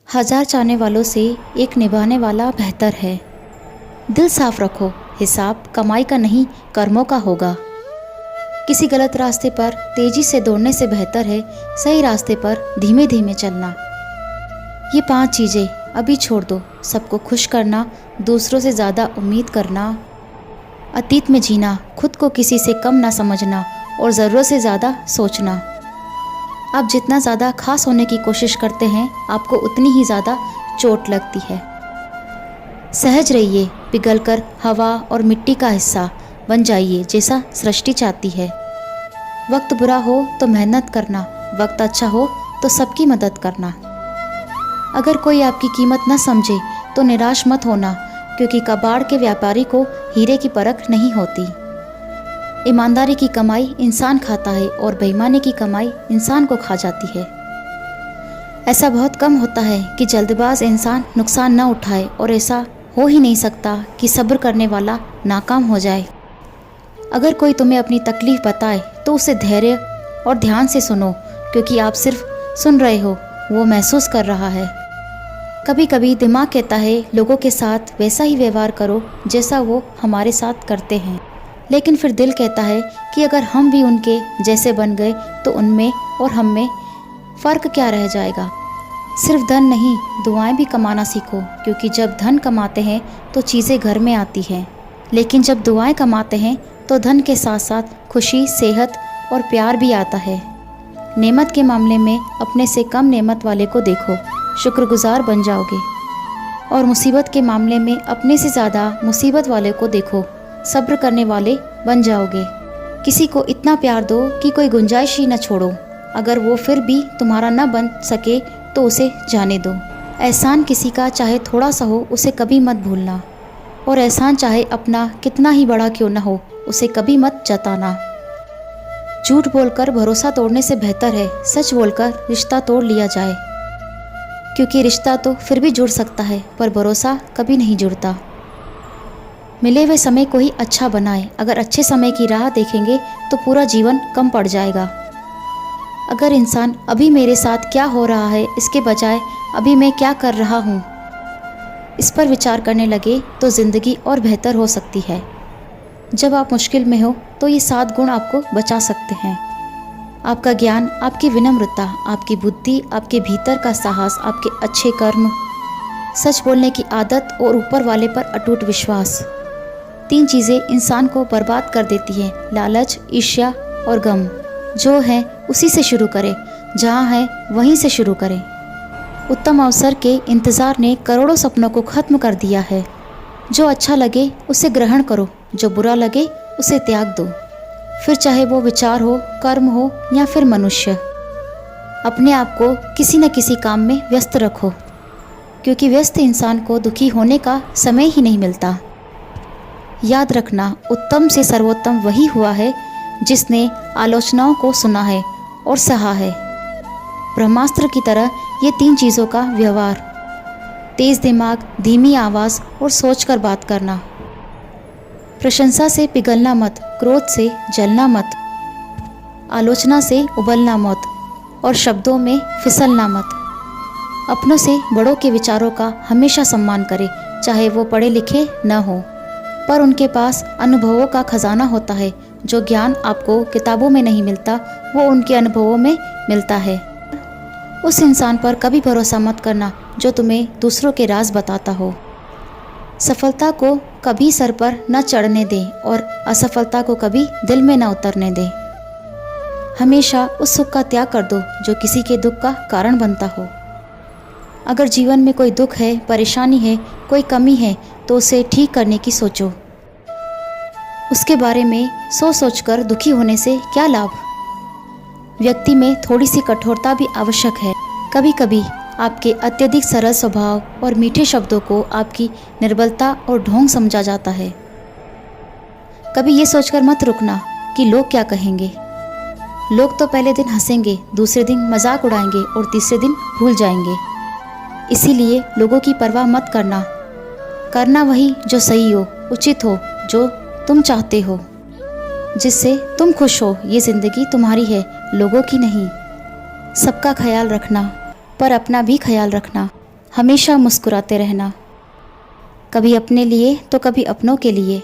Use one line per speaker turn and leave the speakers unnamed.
हजार चाहने वालों से एक निभाने वाला बेहतर है। दिल साफ रखो, हिसाब कमाई का नहीं कर्मों का होगा। किसी गलत रास्ते पर तेजी से दौड़ने से बेहतर है सही रास्ते पर धीमे धीमे चलना। ये 5 चीज़ें अभी छोड़ दो। सबको खुश करना, दूसरों से ज़्यादा उम्मीद करना, अतीत में जीना, खुद को किसी से कम ना समझना और ज़रूरत से ज़्यादा सोचना। आप जितना ज़्यादा खास होने की कोशिश करते हैं आपको उतनी ही ज़्यादा चोट लगती है। सहज रहिए, पिघलकर हवा और मिट्टी का हिस्सा बन जाइए जैसा सृष्टि चाहती है। वक्त बुरा हो तो मेहनत करना, वक्त अच्छा हो तो सबकी मदद करना। अगर कोई आपकी कीमत न समझे तो निराश मत होना, क्योंकि कबाड़ के व्यापारी को हीरे की परख नहीं होती। ईमानदारी की कमाई इंसान खाता है और बेईमानी की कमाई इंसान को खा जाती है। ऐसा बहुत कम होता है कि जल्दबाज इंसान नुकसान न उठाए, और ऐसा हो ही नहीं सकता कि सब्र करने वाला नाकाम हो जाए। अगर कोई तुम्हें अपनी तकलीफ बताए तो उसे धैर्य और ध्यान से सुनो, क्योंकि आप सिर्फ सुन रहे हो, वो महसूस कर रहा है। कभी कभी दिमाग कहता है लोगों के साथ वैसा ही व्यवहार करो जैसा वो हमारे साथ करते हैं, लेकिन फिर दिल कहता है कि अगर हम भी उनके जैसे बन गए तो उनमें और हम में फ़र्क क्या रह जाएगा। सिर्फ धन नहीं, दुआएं भी कमाना सीखो, क्योंकि जब धन कमाते हैं तो चीज़ें घर में आती हैं, लेकिन जब दुआएं कमाते हैं तो धन के साथ साथ खुशी, सेहत और प्यार भी आता है। नेमत के मामले में अपने से कम नेमत वाले को देखो, शुक्रगुजार बन जाओगे, और मुसीबत के मामले में अपने से ज़्यादा मुसीबत वाले को देखो, सब्र करने वाले बन जाओगे। किसी को इतना प्यार दो कि कोई गुंजाइश ही न छोड़ो। अगर वो फिर भी तुम्हारा न बन सके तो उसे जाने दो। एहसान किसी का चाहे थोड़ा सा हो उसे कभी मत भूलना, और एहसान चाहे अपना कितना ही बड़ा क्यों न हो उसे कभी मत जताना। झूठ बोलकर भरोसा तोड़ने से बेहतर है सच बोलकर रिश्ता तोड़ लिया जाए, क्योंकि रिश्ता तो फिर भी जुड़ सकता है पर भरोसा कभी नहीं जुड़ता। मिले हुए समय को ही अच्छा बनाएं। अगर अच्छे समय की राह देखेंगे तो पूरा जीवन कम पड़ जाएगा। अगर इंसान अभी मेरे साथ क्या हो रहा है इसके बजाय अभी मैं क्या कर रहा हूँ, इस पर विचार करने लगे तो ज़िंदगी और बेहतर हो सकती है। जब आप मुश्किल में हो तो ये 7 गुण आपको बचा सकते हैं। आपका ज्ञान, आपकी विनम्रता, आपकी बुद्धि, आपके भीतर का साहस, आपके अच्छे कर्म, सच बोलने की आदत और ऊपर वाले पर अटूट विश्वास। 3 चीज़ें इंसान को बर्बाद कर देती हैं, लालच, ईर्ष्या और गम। जो है उसी से शुरू करें, जहाँ है वहीं से शुरू करें। उत्तम अवसर के इंतज़ार ने करोड़ों सपनों को ख़त्म कर दिया है। जो अच्छा लगे उसे ग्रहण करो, जो बुरा लगे उसे त्याग दो। फिर चाहे वो विचार हो, कर्म हो या फिर मनुष्य। अपने आप को किसी न किसी काम में व्यस्त रखो, क्योंकि व्यस्त इंसान को दुखी होने का समय ही नहीं मिलता। याद रखना, उत्तम से सर्वोत्तम वही हुआ है जिसने आलोचनाओं को सुना है और सहा है। ब्रह्मास्त्र की तरह ये 3 चीज़ों का व्यवहार, तेज़ दिमाग, धीमी आवाज़ और सोचकर बात करना। प्रशंसा से पिघलना मत, क्रोध से जलना मत, आलोचना से उबलना मत और शब्दों में फिसलना मत। अपनों से बड़ों के विचारों का हमेशा सम्मान करें, चाहे वो पढ़े लिखे न हो, पर उनके पास अनुभवों का खजाना होता है। जो ज्ञान आपको किताबों में नहीं मिलता वो उनके अनुभवों में मिलता है। उस इंसान पर कभी भरोसा मत करना जो तुम्हें दूसरों के राज बताता हो। सफलता को कभी सर पर न चढ़ने दें और असफलता को कभी दिल में न उतरने दें। हमेशा उस सुख का त्याग कर दो जो किसी के दुख का कारण बनता हो। अगर जीवन में कोई दुख है, परेशानी है, कोई कमी है तो उसे ठीक करने की सोचो। उसके बारे में सोच कर दुखी होने से क्या लाभ। व्यक्ति में थोड़ी सी कठोरता भी आवश्यक है। कभी कभी आपके अत्यधिक सरल स्वभाव और मीठे शब्दों को आपकी निर्बलता और ढोंग समझा जाता है। कभी ये सोचकर मत रुकना कि लोग क्या कहेंगे। लोग तो पहले दिन हंसेंगे, दूसरे दिन मजाक उड़ाएंगे और तीसरे दिन भूल जाएंगे। इसीलिए लोगों की परवाह मत करना वही जो सही हो, उचित हो, जो तुम चाहते हो, जिससे तुम खुश हो। ये ज़िंदगी तुम्हारी है, लोगों की नहीं। सबका ख्याल रखना पर अपना भी ख्याल रखना। हमेशा मुस्कुराते रहना, कभी अपने लिए तो कभी अपनों के लिए।